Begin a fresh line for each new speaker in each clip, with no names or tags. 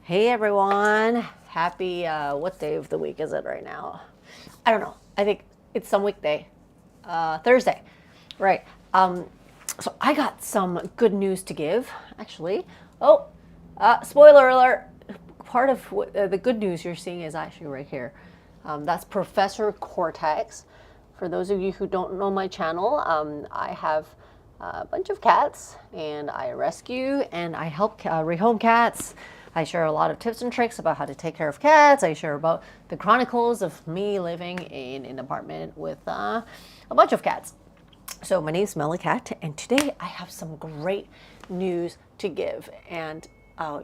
Hey everyone, happy, what day of the week is it right now? I don't know. I think it's some weekday. Thursday, right. So I got some good news to give, actually. Oh, spoiler alert. Part of the good news you're seeing is actually right here. That's Professor Cortex. For those of you who don't know my channel, I have a bunch of cats and I rescue and I help rehome cats. I share a lot of tips and tricks about how to take care of cats. I share about the chronicles of me living in an apartment with a bunch of cats. So my name is MeloCat, and today I have some great news to give. And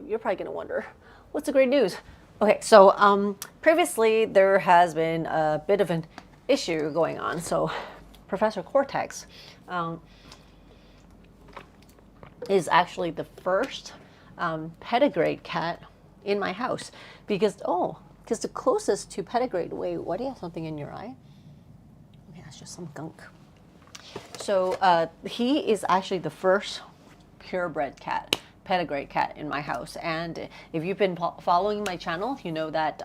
you're probably going to wonder, what's the great news? Okay, so previously there has been a bit of an issue going on. So Professor Cortex is actually the first pedigree cat in my house because the closest to pedigree. Wait, why do you have something in your eye? Okay, that's just some gunk. So he is actually the first purebred cat, pedigree cat in my house. And if you've been following my channel, you know that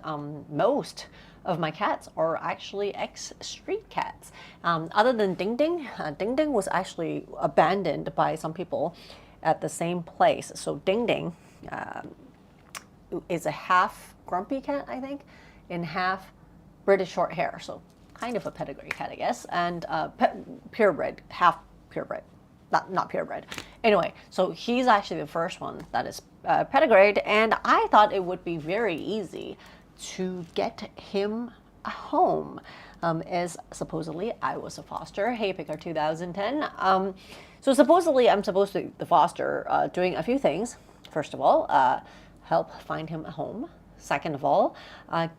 most of my cats are actually ex-street cats. Other than Ding Ding, Ding Ding was actually abandoned by some people at the same place. So Ding Ding is a half grumpy cat, I think, and half British short hair. So kind of a pedigree cat, I guess, and purebred, half purebred, not purebred. Anyway, so he's actually the first one that is pedigreed, and I thought it would be very easy to get him a home, as supposedly I was a foster. Hey, Picker 2010. So supposedly I'm supposed to the foster doing a few things. First of all, help find him a home. Second of all,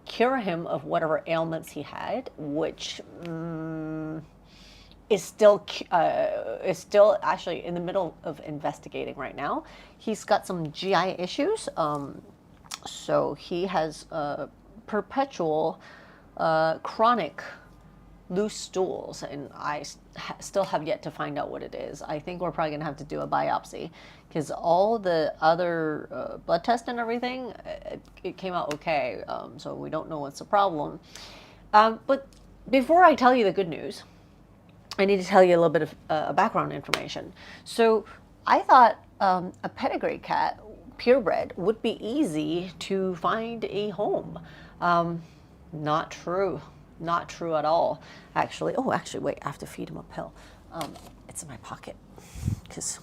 cure him of whatever ailments he had, which is still actually in the middle of investigating right now. He's got some GI issues, so he has perpetual chronic loose stools, and I still have yet to find out what it is. I think we're probably gonna have to do a biopsy because all the other blood tests and everything, it came out okay. So we don't know what's the problem. But before I tell you the good news, I need to tell you a little bit of background information. So I thought a pedigree cat, purebred, would be easy to find a home. Not true. Not true at all, actually. Oh, actually, wait, I have to feed him a pill. It's in my pocket because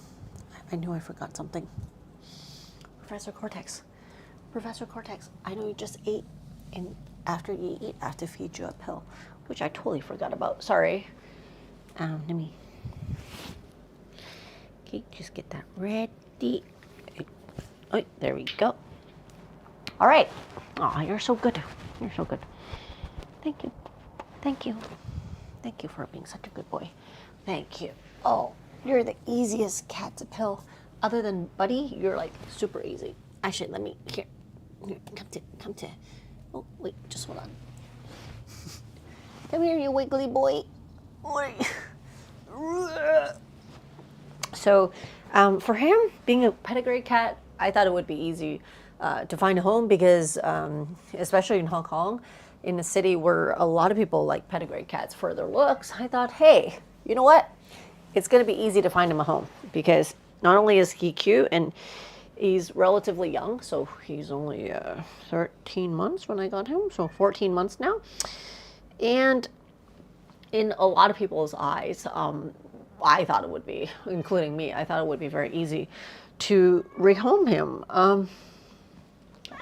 I knew I forgot something. Professor Cortex, I know you just ate, and after you eat, I have to feed you a pill, which I totally forgot about. Sorry. Let me. Okay, just get that ready. Oh, there we go. All right. Oh, you're so good. You're so good. Thank you. Thank you. Thank you for being such a good boy. Thank you. Oh, you're the easiest cat to pill. Other than Buddy, you're like super easy. Actually, let me, here, come to. Oh, wait, just hold on. Come here, you wiggly boy. So, for him, being a pedigree cat, I thought it would be easy to find a home because, especially in Hong Kong, in a city where a lot of people like pedigree cats for their looks, I thought, hey, you know what? It's going to be easy to find him a home because not only is he cute and he's relatively young, so he's only 13 months when I got him, so 14 months now. And in a lot of people's eyes, I thought it would be, including me, I thought it would be very easy to rehome him.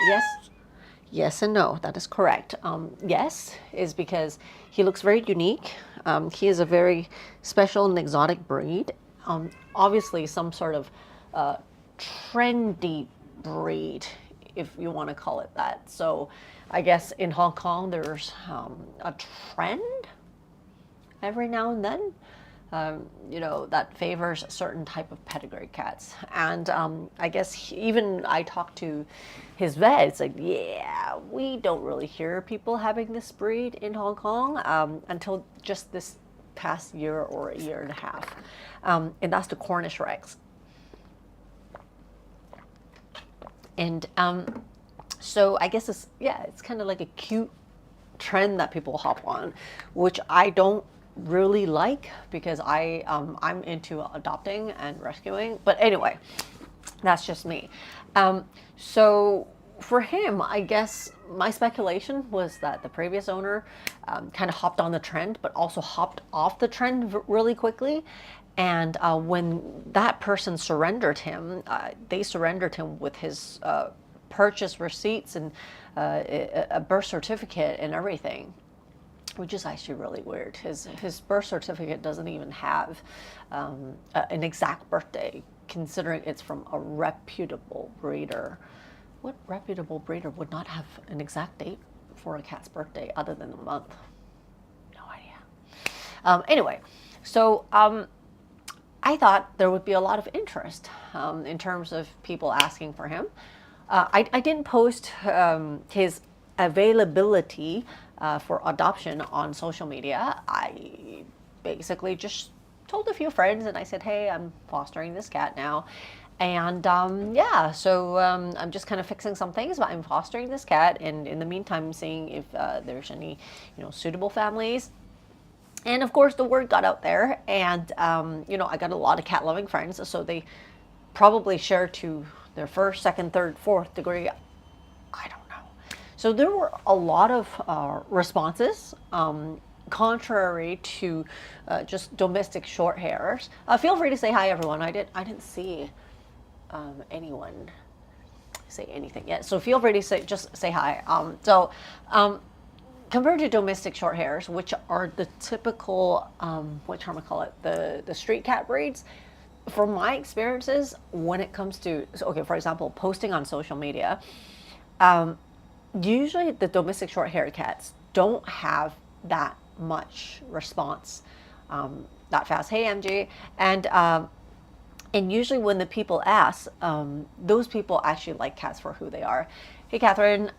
Yes. Yes and no, that is correct. Yes, is because he looks very unique. He is a very special and exotic breed. Obviously some sort of trendy breed, if you want to call it that. So I guess in Hong Kong there's a trend every now and then, you know, that favors a certain type of pedigree cats. And I guess even I talked to his vet, it's like, yeah, we don't really hear people having this breed in Hong Kong until just this past year or a year and a half. And that's the Cornish Rex. And So I guess it's kind of like a cute trend that people hop on, which I don't really like because I'm into adopting and rescuing. But anyway, that's just me. So for him, I guess my speculation was that the previous owner kind of hopped on the trend, but also hopped off the trend really quickly. And when that person surrendered him, they surrendered him with his purchase receipts and a birth certificate and everything, which is actually really weird. His birth certificate doesn't even have an exact birthday, considering it's from a reputable breeder. What reputable breeder would not have an exact date for a cat's birthday other than a month? No idea. Anyway, so I thought there would be a lot of interest in terms of people asking for him. I didn't post his availability for adoption on social media. I basically just told a few friends and I said, hey, I'm fostering this cat now. And yeah, so I'm just kind of fixing some things, but I'm fostering this cat, and in the meantime, seeing if there's any, suitable families. And of course, the word got out there, and I got a lot of cat-loving friends, so they probably share to their first, second, third, fourth degree. I don't know. So there were a lot of responses. Contrary to just domestic short hairs. Feel free to say hi, everyone. I didn't see anyone say anything yet, so feel free to just say hi. Compared to domestic short hairs, which are the typical the street cat breeds, from my experiences, when it comes to, for example, posting on social media, usually the domestic short haired cats don't have that much response that fast. Hey, MG. And usually when the people ask, those people actually like cats for who they are. Hey, Catherine.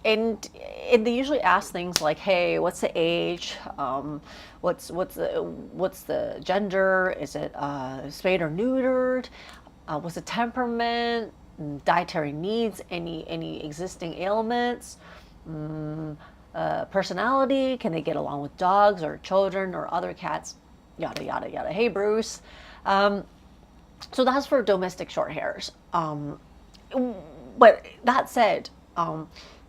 And they usually ask things like, hey, what's the age? What's the gender? Is it spayed or neutered? What's the temperament? Dietary needs? Any existing ailments? Personality? Can they get along with dogs or children or other cats? Yada yada yada. Hey, Bruce. So that's for domestic short hairs. But that said,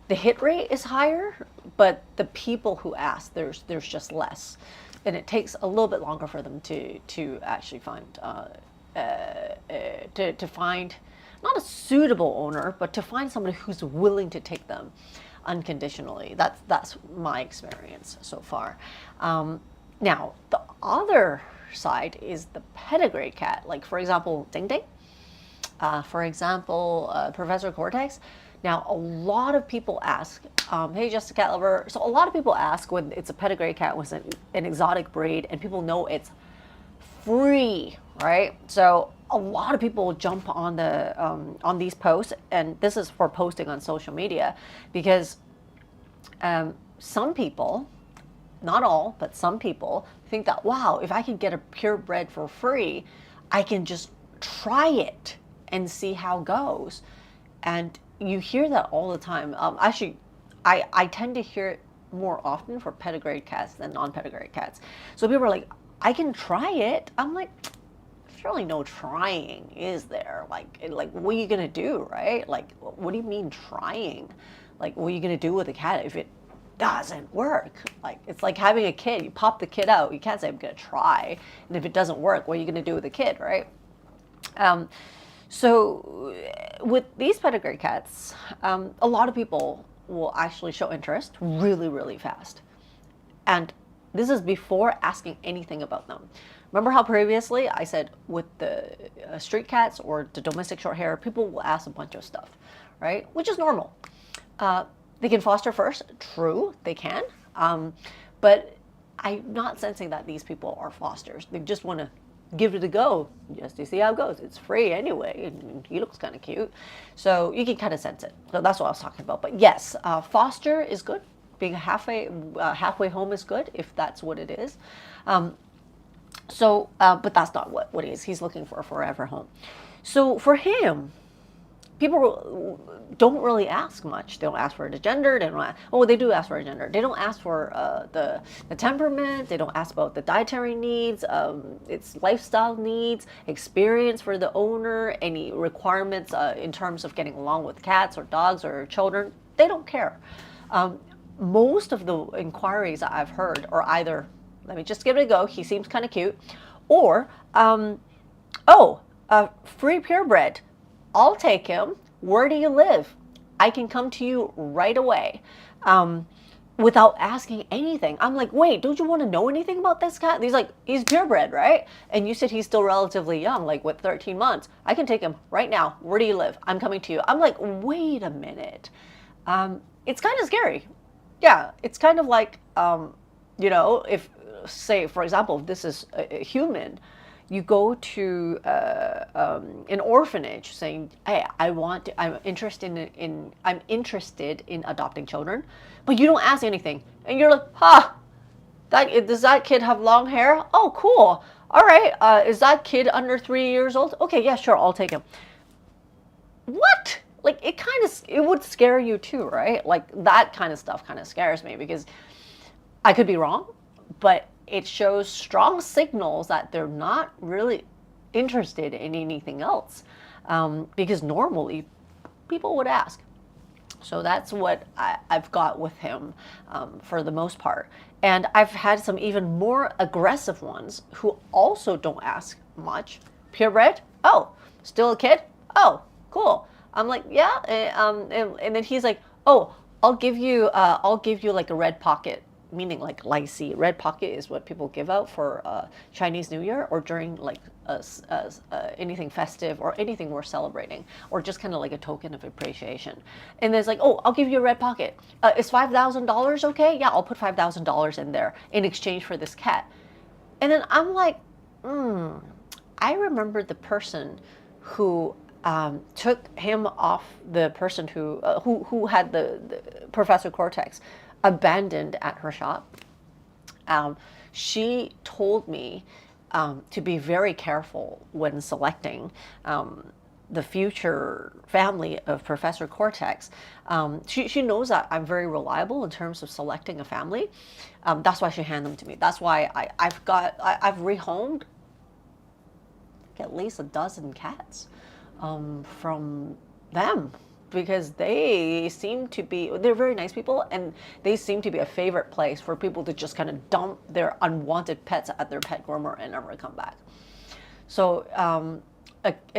the hit rate is higher, but the people who ask, there's just less, and it takes a little bit longer for them to actually find to find not a suitable owner, but to find somebody who's willing to take them unconditionally. That's my experience so far. Now the other side is the pedigree cat, like for example Ding Ding, for example Professor Cortex. Now a lot of people ask, hey, just a cat lover, so a lot of people ask when it's a pedigree cat, was an exotic breed, and people know it's free, right? So a lot of people jump on the on these posts, and this is for posting on social media, because some people, not all, but some people think that, wow, if I can get a purebred for free, I can just try it and see how it goes. And you hear that all the time. Actually, I tend to hear it more often for pedigreed cats than non-pedigreed cats. So people are like, I can try it. I'm like, there's really no trying, is there? Like, what are you gonna do, right? Like, what do you mean trying? Like, what are you gonna do with a cat if it doesn't work? Like, it's like having a kid. You pop the kid out. You can't say I'm gonna try, and if it doesn't work, what are you gonna do with the kid, right? So with these pedigree cats, a lot of people will actually show interest really, really fast. And this is before asking anything about them. Remember how previously I said with the street cats or the domestic short hair, people will ask a bunch of stuff, right? Which is normal. They can foster first. True, they can. But I'm not sensing that these people are fosters. They just want to give it a go just to see how it goes. It's free anyway, and he looks kind of cute, so you can kind of sense it. So that's what I was talking about. But yes, foster is good. Being halfway home is good if that's what it is. But that's not what it is. He's looking for a forever home. So for him, people don't really ask much. They don't ask for the gender. They don't ask, oh, they do ask for a gender. They don't ask for the temperament. They don't ask about the dietary needs, its lifestyle needs, experience for the owner, any requirements in terms of getting along with cats or dogs or children. They don't care. Most of the inquiries that I've heard are either, let me just give it a go, he seems kind of cute, or, free purebred. I'll take him. Where do you live? I can come to you right away. Without asking anything. I'm like, wait, don't you want to know anything about this cat? He's like, he's purebred, right? And you said he's still relatively young, like with 13 months. I can take him right now. Where do you live? I'm coming to you. I'm like, wait a minute. It's kind of scary. Yeah, it's kind of like, if, say, for example, if this is a human, you go to an orphanage saying, hey, I'm interested in adopting children, but you don't ask anything. And you're like, does that kid have long hair? Oh, cool. All right. Is that kid under 3 years old? Okay, yeah, sure, I'll take him. What? Like, it would scare you too, right? Like, that kind of stuff kind of scares me because I could be wrong, but it shows strong signals that they're not really interested in anything else, because normally people would ask. So that's what I've got with him for the most part. And I've had some even more aggressive ones who also don't ask much. Purebred? Oh, still a kid? Oh, cool. I'm like, yeah. And then he's like, oh, I'll give you like a red pocket. Meaning like lycee. Red pocket is what people give out for Chinese New Year or during like anything festive or anything we're celebrating, or just kind of like a token of appreciation. And there's like, oh, I'll give you a red pocket. Is $5,000 okay? Yeah, I'll put $5,000 in there in exchange for this cat. And then I'm like, I remember the person who took him off, the person who had the Professor Cortex abandoned at her shop. She told me to be very careful when selecting the future family of Professor Cortex. She knows that I'm very reliable in terms of selecting a family. That's why she handed them to me. That's why I've rehomed at least a dozen cats from them, because they're very nice people, and they seem to be a favorite place for people to just kind of dump their unwanted pets at their pet groomer and never come back. So,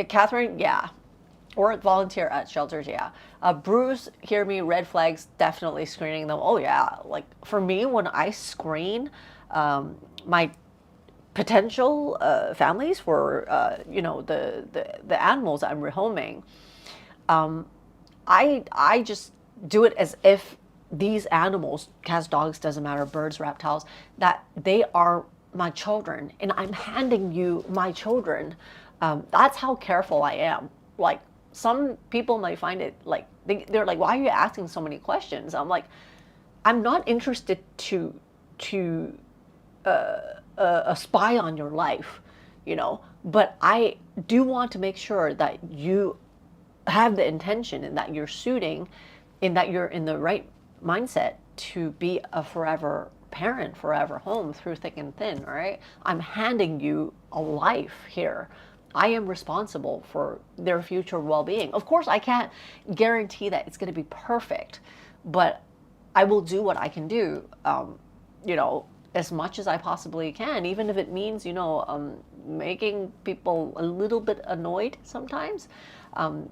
Catherine, yeah. Or volunteer at shelters, yeah. Bruce, hear me, red flags, definitely screening them. Oh yeah, like for me, when I screen my potential families for the animals I'm rehoming, I just do it as if these animals, cats, dogs, doesn't matter, birds, reptiles, that they are my children, and I'm handing you my children. That's how careful I am. Like, some people might find it like, they're like, why are you asking so many questions? I'm like, I'm not interested to spy on your life, but I do want to make sure that you have the intention and that you're suiting, and that you're in the right mindset to be a forever parent, forever home through thick and thin, right? I'm handing you a life here. I am responsible for their future well-being. Of course, I can't guarantee that it's going to be perfect, but I will do what I can do, as much as I possibly can, even if it means, making people a little bit annoyed sometimes,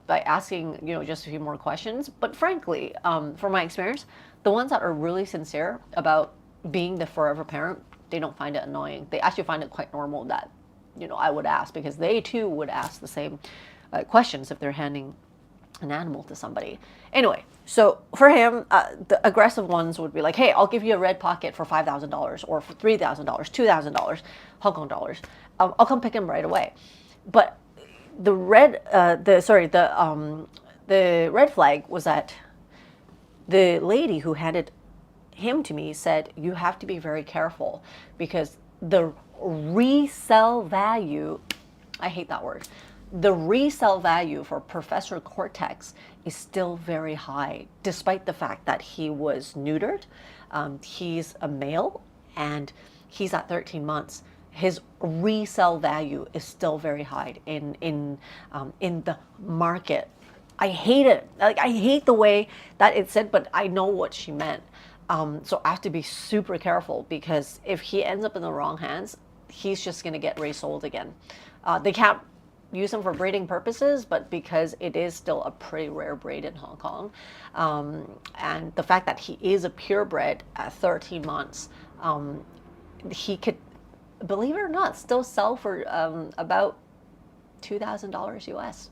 by asking, just a few more questions. But frankly, from my experience, the ones that are really sincere about being the forever parent, they don't find it annoying. They actually find it quite normal that, I would ask, because they too would ask the same questions if they're handing an animal to somebody. Anyway, so for him, the aggressive ones would be like, hey, I'll give you a red pocket for $5,000 or for $3,000, $2,000 Hong Kong dollars. I'll come pick him right away. But the red flag was that the lady who handed him to me said, you have to be very careful because the resale value, I hate that word, the resale value for Professor Cortex is still very high, despite the fact that he was neutered. He's a male and he's at 13 months. His resale value is still very high in the market. I hate it. Like, I hate the way that it said, but I know what she meant. So I have to be super careful, because if he ends up in the wrong hands, he's just going to get resold again. They can't use him for breeding purposes, but because it is still a pretty rare breed in Hong Kong, and the fact that he is a purebred at 13 months, he could, believe it or not, still sell for about $2,000 US.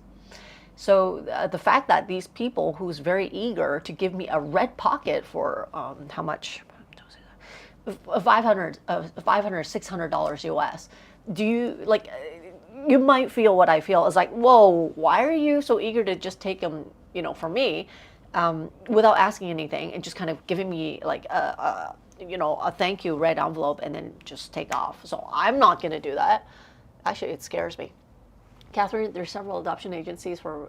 So the fact that these people who's very eager to give me a red pocket for how much? $500, $600 US. Do you, like, you might feel what I feel is like, whoa, why are you so eager to just take them, you know, for me, without asking anything, and just kind of giving me like you know, a thank you red envelope and then just take off. So I'm not going to do that. Actually, it scares me. Catherine, there's several adoption agencies for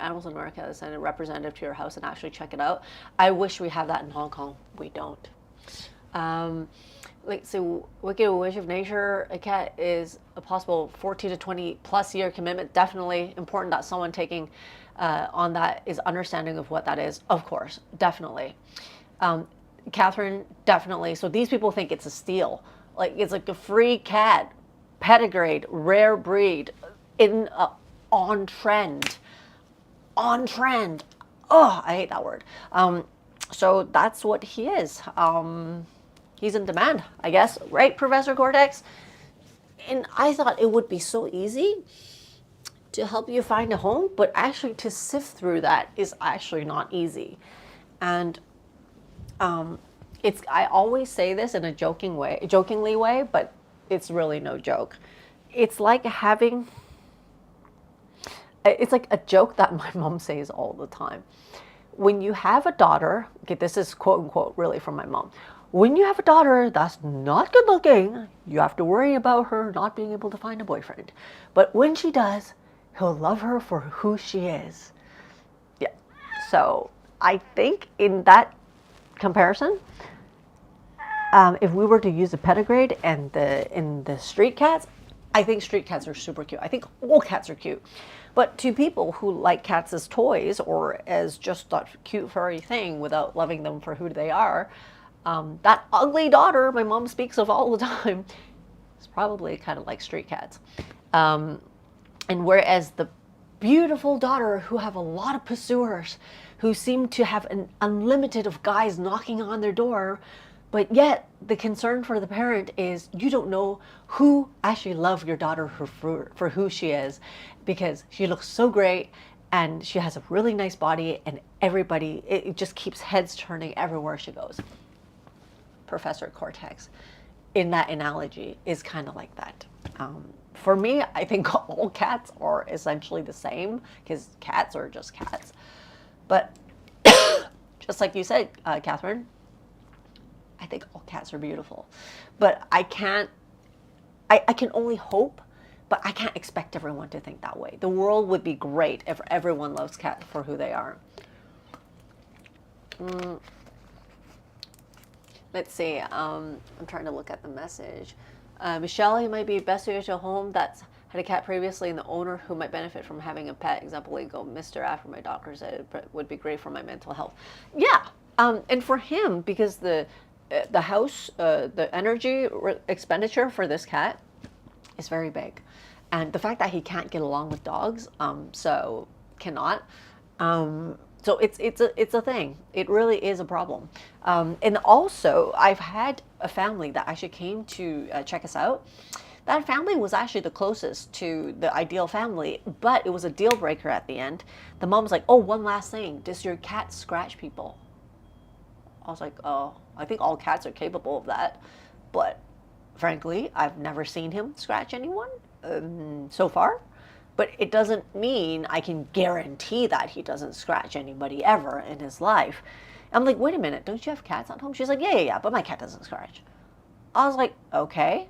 animals in America. Send a representative to your house and actually check it out. I wish we had that in Hong Kong. We don't. Like, so Wicked Wish of Nature, a cat is a possible 14 to 20 plus year commitment. Definitely important that someone taking on that is understanding of what that is. Of course, definitely. Catherine, definitely. So these people think it's a steal. Like, it's like a free cat, pedigreed, rare breed, on trend. On trend. Oh, I hate that word. So that's what he is. He's in demand, I guess. Right, Professor Cortex? And I thought it would be so easy to help you find a home, but actually to sift through that is actually not easy. And I always say this in a jokingly way, but it's really no joke. It's like it's like a joke that my mom says all the time. When you have a daughter, okay, this is quote unquote really from my mom. When you have a daughter that's not good looking, you have to worry about her not being able to find a boyfriend. But when she does, he'll love her for who she is. Yeah. So I think in that comparison, if we were to use a pedigree and in the street cats, I think street cats are super cute. I think all cats are cute. But to people who like cats as toys or as just that cute furry thing without loving them for who they are, that ugly daughter my mom speaks of all the time is probably kind of like street cats. And whereas the beautiful daughter who have a lot of pursuers, who seem to have an unlimited of guys knocking on their door, but yet the concern for the parent is you don't know who actually loves your daughter for who she is, because she looks so great and she has a really nice body, and everybody, it just keeps heads turning everywhere she goes. Professor Cortex, in that analogy, is kind of like that. For me, I think all cats are essentially the same, because cats are just cats. But just like you said, Catherine, I think all cats are beautiful. But I can only hope, but I can't expect everyone to think that way. The world would be great if everyone loves cats for who they are. Let's see. I'm trying to look at the message. Michelle, you might be best suited to a home that's had a cat previously, and the owner who might benefit from having a pet. Example, go, Mr. After my doctor said it would be great for my mental health. Yeah, and for him, because the house, the energy expenditure for this cat is very big, and the fact that he can't get along with dogs, so cannot. So it's a thing. It really is a problem. And also, I've had a family that actually came to check us out. That family was actually the closest to the ideal family, but it was a deal breaker at the end. The mom was like, "Oh, one last thing. Does your cat scratch people?" I was like, "Oh, I think all cats are capable of that." But frankly, I've never seen him scratch anyone so far. But it doesn't mean I can guarantee that he doesn't scratch anybody ever in his life. I'm like, "Wait a minute, don't you have cats at home?" She's like, yeah, but my cat doesn't scratch. I was like, okay.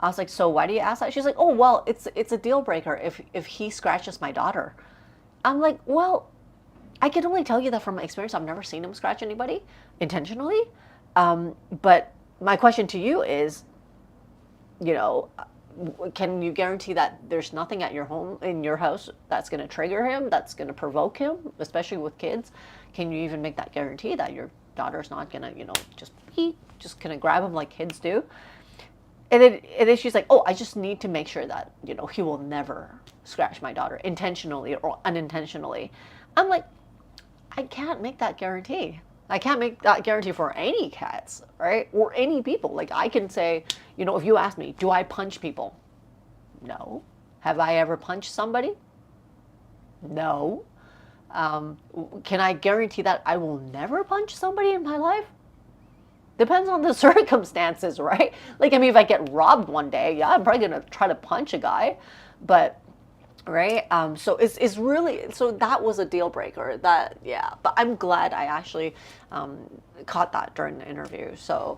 I was like, so why do you ask that? She's like, oh, well, it's a deal breaker if he scratches my daughter. I'm like, well, I can only tell you that from my experience. I've never seen him scratch anybody intentionally. But my question to you is, you know, can you guarantee that there's nothing at your home, in your house, that's going to trigger him, that's going to provoke him, especially with kids? Can you even make that guarantee that your daughter's not going to, you know, just going to grab him like kids do? And then she's like, oh, I just need to make sure that, you know, he will never scratch my daughter intentionally or unintentionally. I'm like, I can't make that guarantee. I can't make that guarantee for any cats, right? Or any people. Like, I can say, you know, if you ask me, do I punch people? No. Have I ever punched somebody? No. Can I guarantee that I will never punch somebody in my life? Depends on the circumstances, right? Like, I mean, if I get robbed one day, yeah, I'm probably going to try to punch a guy. But, right? So it's really, so that was a deal breaker. That, yeah. But I'm glad I actually caught that during the interview. So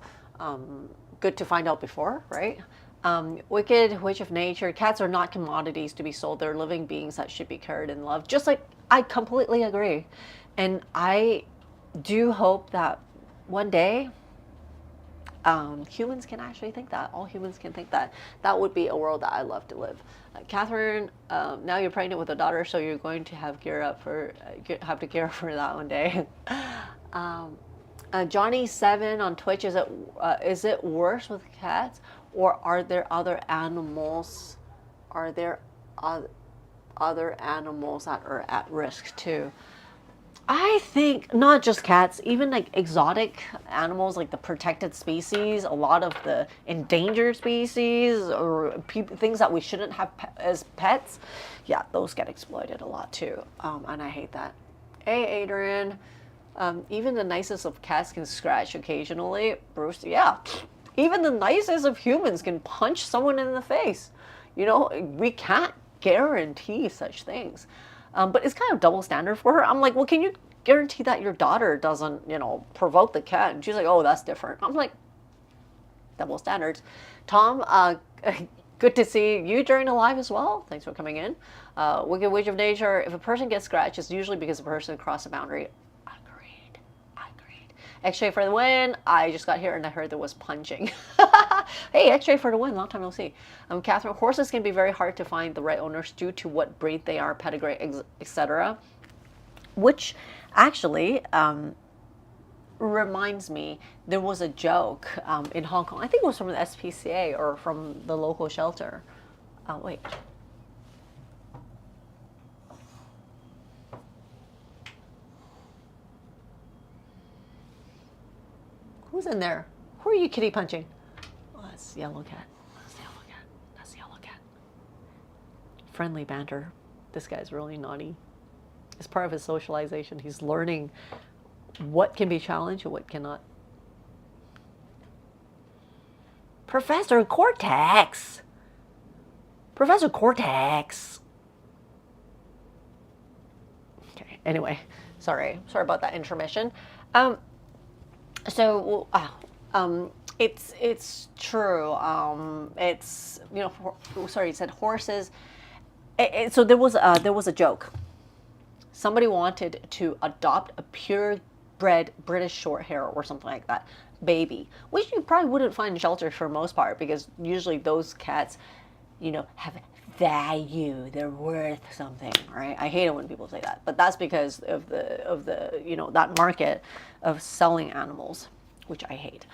good to find out before, right? Wicked Witch of Nature. Cats are not commodities to be sold. They're living beings that should be cared and loved. Just like, I completely agree. And I do hope that one day, humans can actually think that. All humans can think that. That would be a world that I love to live. Catherine, now you're pregnant with a daughter, so you're going to have to gear up for that one day. Johnny7 on Twitch, is it worse with cats, or are there other animals? Are there other animals that are at risk too? I think not just cats, even like exotic animals, like the protected species, a lot of the endangered species, or things that we shouldn't have as pets. Yeah, those get exploited a lot too, and I hate that. Hey, Adrian, even the nicest of cats can scratch occasionally. Bruce, yeah, even the nicest of humans can punch someone in the face. You know, we can't guarantee such things. But it's kind of double standard for her. I'm like, well, can you guarantee that your daughter doesn't, you know, provoke the cat? And she's like, oh, that's different. I'm like, double standards. Tom, good to see you during the live as well. Thanks for coming in. Wicked Witch of Nature. If a person gets scratched, it's usually because the person crossed a boundary. Agreed. X-ray for the win. I just got here and I heard there was punching. Hey, X-ray for the win. Long time no see. Catherine, horses can be very hard to find the right owners due to what breed they are, pedigree, etc. Which actually reminds me, there was a joke in Hong Kong. I think it was from the SPCA or from the local shelter. Wait. Who's in there? Who are you kitty punching? Oh, that's Yellow Cat. That's Yellow Cat. Friendly banter. This guy's really naughty. It's part of his socialization. He's learning what can be challenged and what cannot. Professor Cortex! Professor Cortex! Okay, anyway. Sorry about that intermission. So, it's true. It's, you know, sorry, you said horses. So there was a joke. Somebody wanted to adopt a purebred British short hair or something like that baby, which you probably wouldn't find in shelters for the most part, because usually those cats, you know, have value. They're worth something, right? I hate it when people say that, but that's because of the you know, that market of selling animals, which I hate.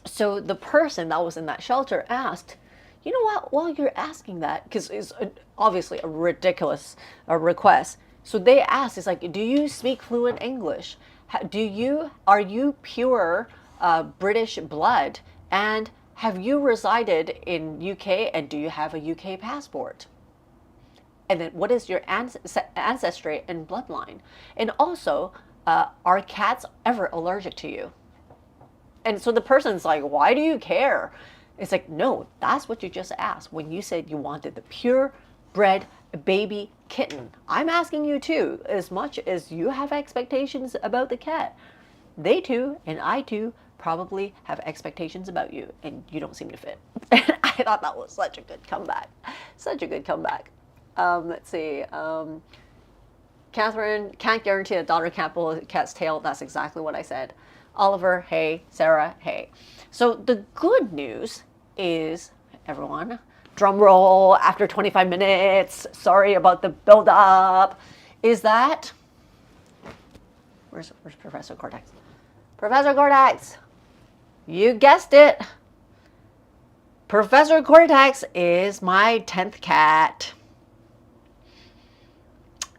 So the person that was in that shelter asked, you know what, while you're asking that, because it's obviously a ridiculous request, so they asked, it's like, do you speak fluent English? Are you pure British blood? And have you resided in UK, and do you have a UK passport? And then what is your ancestry and bloodline? And also, are cats ever allergic to you? And so the person's like, why do you care? It's like, no, that's what you just asked when you said you wanted the purebred baby kitten. I'm asking you too, as much as you have expectations about the cat. They too, and I too, probably have expectations about you and you don't seem to fit. And I thought that was such a good comeback. Such a good comeback. Let's see. Catherine, can't guarantee a daughter can't pull a cat's tail. That's exactly what I said. Oliver, hey. Sarah, hey. So the good news is, everyone, drum roll after 25 minutes. Sorry about the build up. Is that, where's Professor Cortex? Professor Cortex, you guessed it. Professor Cortex is my 10th cat.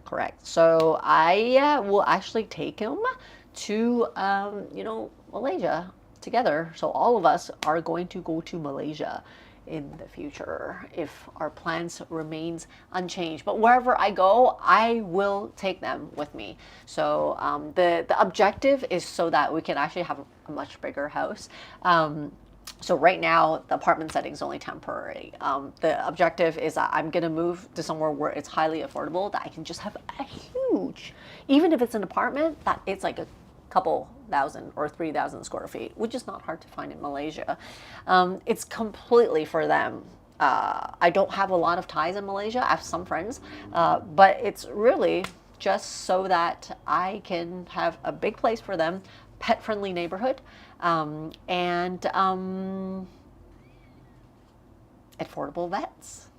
Correct. So I will actually take him to, Malaysia together. So all of us are going to go to Malaysia in the future if our plans remains unchanged. But wherever I go, I will take them with me. So the objective is so that we can actually have a much bigger house. So right now, the apartment setting is only temporary. The objective is that I'm going to move to somewhere where it's highly affordable, that I can just have a huge, even if it's an apartment, that it's like a couple thousand or 3,000 square feet, which is not hard to find in Malaysia. It's completely for them. I don't have a lot of ties in Malaysia. I have some friends, but it's really just so that I can have a big place for them, pet-friendly neighborhood, and affordable vets.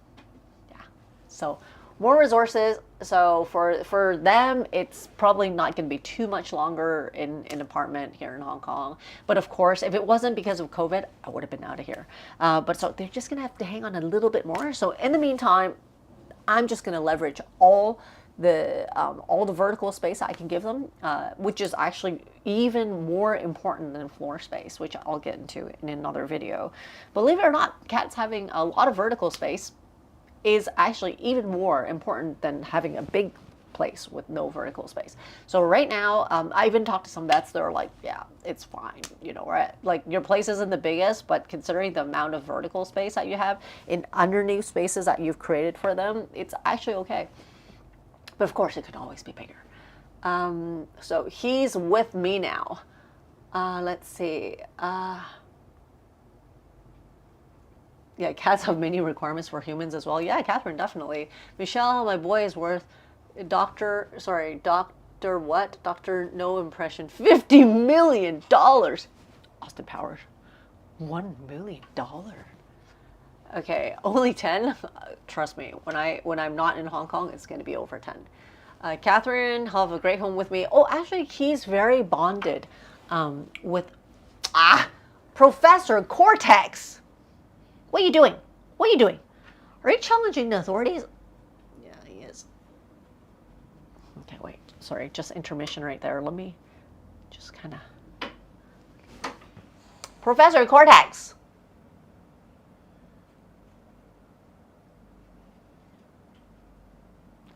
Yeah. So more resources. So for them, it's probably not going to be too much longer in an apartment here in Hong Kong. But of course, if it wasn't because of COVID, I would have been out of here. But so they're just going to have to hang on a little bit more. So in the meantime, I'm just going to leverage all the vertical space I can give them, which is actually even more important than floor space, which I'll get into in another video. Believe it or not, cats having a lot of vertical space is actually even more important than having a big place with no vertical space. So right now, I even talked to some vets that are like, yeah, it's fine. Right? Like your place isn't the biggest, but considering the amount of vertical space that you have in underneath spaces that you've created for them, it's actually okay. But of course, it could always be bigger. So he's with me now. Let's see. Yeah, cats have many requirements for humans as well. Yeah, Catherine, definitely. Michelle, my boy is worth Dr. what? Dr. No Impression, $50 million. Austin Powers, $1 million. Okay, only 10? Trust me, when I'm not in Hong Kong, it's going to be over 10. Catherine, he'll have a great home with me. Oh, actually, he's very bonded with Professor Cortex. What are you doing? What are you doing? Are you challenging the authorities? Yeah, he is. Okay, wait. Sorry, just intermission right there. Let me just kind of... Professor Cortex.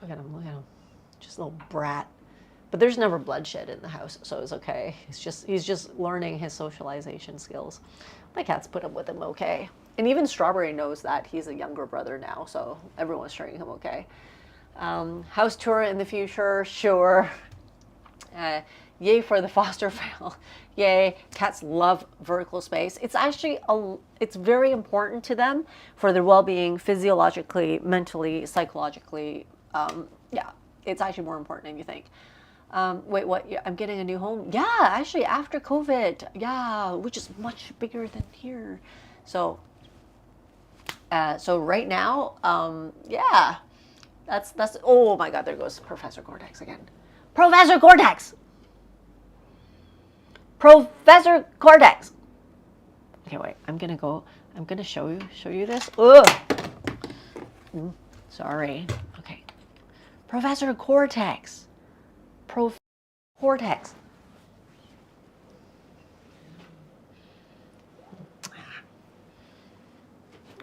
Look at him, look at him. Just a little brat. But there's never bloodshed in the house, so it's okay. He's just learning his socialization skills. My cats put up with him okay. And even Strawberry knows that he's a younger brother now, so everyone's treating him okay. House tour in the future, sure. Yay for the foster fail. Yay, cats love vertical space. It's actually, it's very important to them for their well-being physiologically, mentally, psychologically. Yeah, it's actually more important than you think. Wait, what? Yeah, I'm getting a new home? Yeah, actually after COVID. Yeah, which is much bigger than here. So right now, yeah, that's, oh my God, there goes Professor Cortex again. Professor Cortex! Professor Cortex! Okay, wait, I'm gonna show you this. Ugh! Sorry, okay. Professor Cortex. Cortex.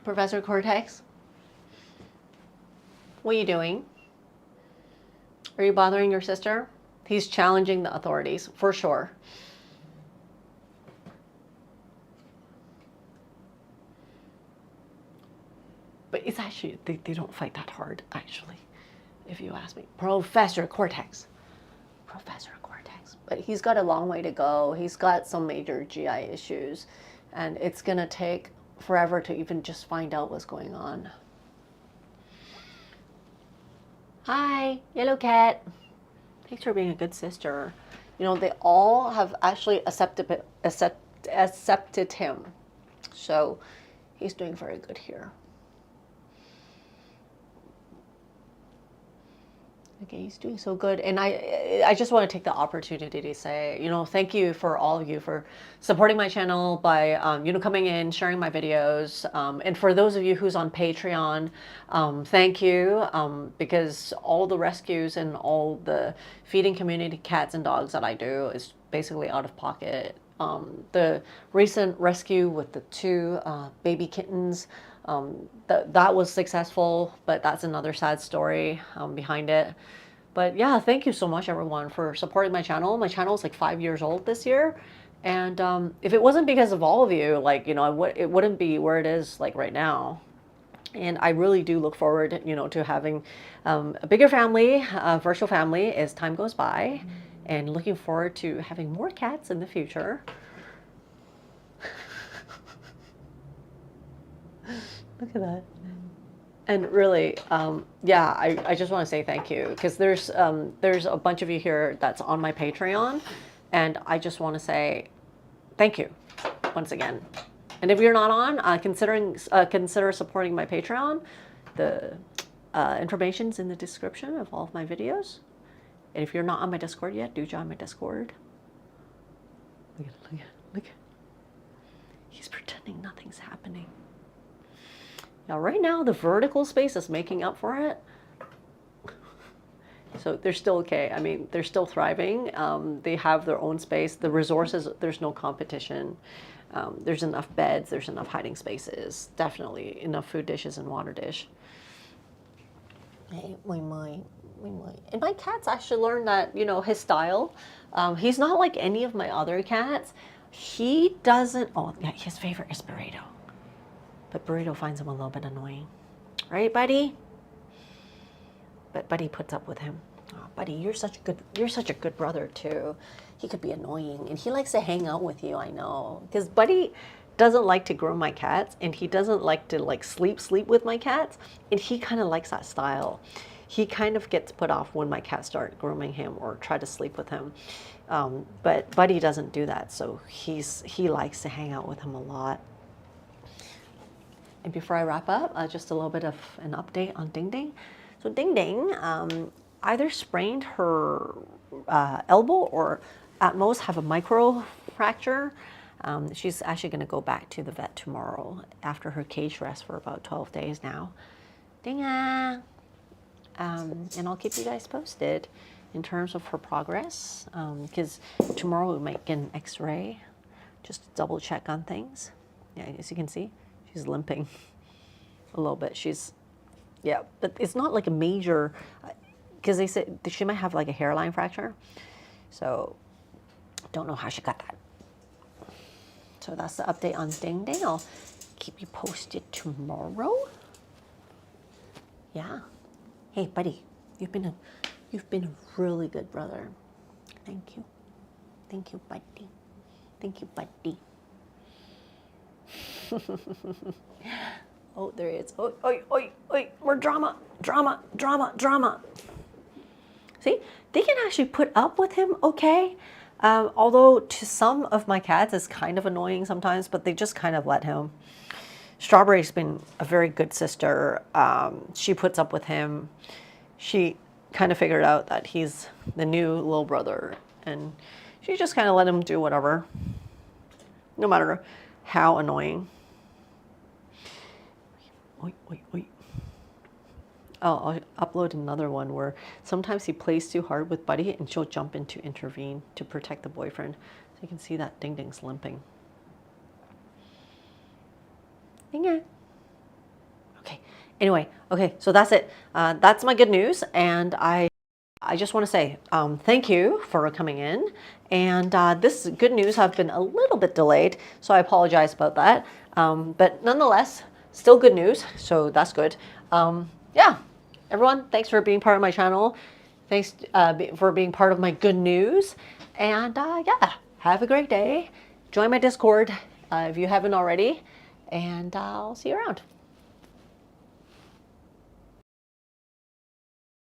Professor Cortex, what are you doing? Are you bothering your sister? He's challenging the authorities, for sure. But it's actually, they don't fight that hard, actually, if you ask me. Professor Cortex. Professor Cortex. But he's got a long way to go. He's got some major GI issues, and it's gonna take forever to even just find out what's going on. Hi, MeloCat. Thanks for being a good sister. You know, they all have actually accepted him. So he's doing very good here. Okay, he's doing so good. And I just want to take the opportunity to say, you know, thank you for all of you for supporting my channel by, you know, coming in, sharing my videos. And for those of you who's on Patreon, thank you, because all the rescues and all the feeding community cats and dogs that I do is basically out of pocket. The recent rescue with the 2 baby kittens, that was successful, but that's another sad story behind it. But yeah, thank you so much everyone for supporting my channel. My channel is like 5 years old this year, and if it wasn't because of all of you, like, you know, it wouldn't be where it is like right now. And I really do look forward, you know, to having a bigger family, a virtual family as time goes by, and looking forward to having more cats in the future. Look at that. And really, yeah, I just want to say thank you, because there's a bunch of you here that's on my Patreon, and I just want to say thank you once again. And if you're not on, consider supporting my Patreon. The information's in the description of all of my videos. And if you're not on my Discord yet, do join my Discord. Look at it, look at it. He's pretending nothing's happening. Now, right now, the vertical space is making up for it. So they're still okay. I mean, they're still thriving. They have their own space. The resources, there's no competition. There's enough beds. There's enough hiding spaces. Definitely enough food dishes and water dish. Hey, and my cat's actually learned that, you know, his style. He's not like any of my other cats. He doesn't, oh, yeah, his favorite is Burrito. But Burrito finds him a little bit annoying. Right, Buddy? But Buddy puts up with him. Oh, Buddy, you're such a good brother too. He could be annoying, and he likes to hang out with you, I know. Because Buddy doesn't like to groom my cats, and he doesn't like to like sleep with my cats, and he kind of likes that style. He kind of gets put off when my cats start grooming him or try to sleep with him. But Buddy doesn't do that, so he likes to hang out with him a lot. And before I wrap up, just a little bit of an update on Ding Ding. So Ding Ding either sprained her elbow or at most have a micro fracture. She's actually going to go back to the vet tomorrow after her cage rest for about 12 days now. Ding-a! And I'll keep you guys posted in terms of her progress, because tomorrow we might get an x-ray just to double check on things. Yeah, as you can see, she's limping a little bit. Yeah, but it's not like a major, because they said she might have like a hairline fracture. So don't know how she got that. So that's the update on Ding Ding. I'll keep you posted tomorrow. Yeah. Hey, buddy, you've been a really good brother. Thank you. Thank you, buddy. Thank you, buddy. Oh, there he is. Oi, oi, oi, oi. More drama, drama, drama, drama. See, they can actually put up with him, okay? Although to some of my cats, it's kind of annoying sometimes, but they just kind of let him. Strawberry's been a very good sister. She puts up with him. She kind of figured out that he's the new little brother, and she just kind of let him do whatever, no matter how annoying. Oi, oi, oi. I'll upload another one where sometimes he plays too hard with Buddy and she'll jump in to intervene to protect the boyfriend. So you can see that Ding Ding's limping. Ding. Okay, anyway, okay, so that's it. That's my good news, and I just want to say thank you for coming in. And this good news have been a little bit delayed, so I apologize about that. But nonetheless, still good news, so that's good. Yeah, everyone, thanks for being part of my channel. Thanks for being part of my good news. And yeah, have a great day. Join my Discord if you haven't already, and I'll see you around.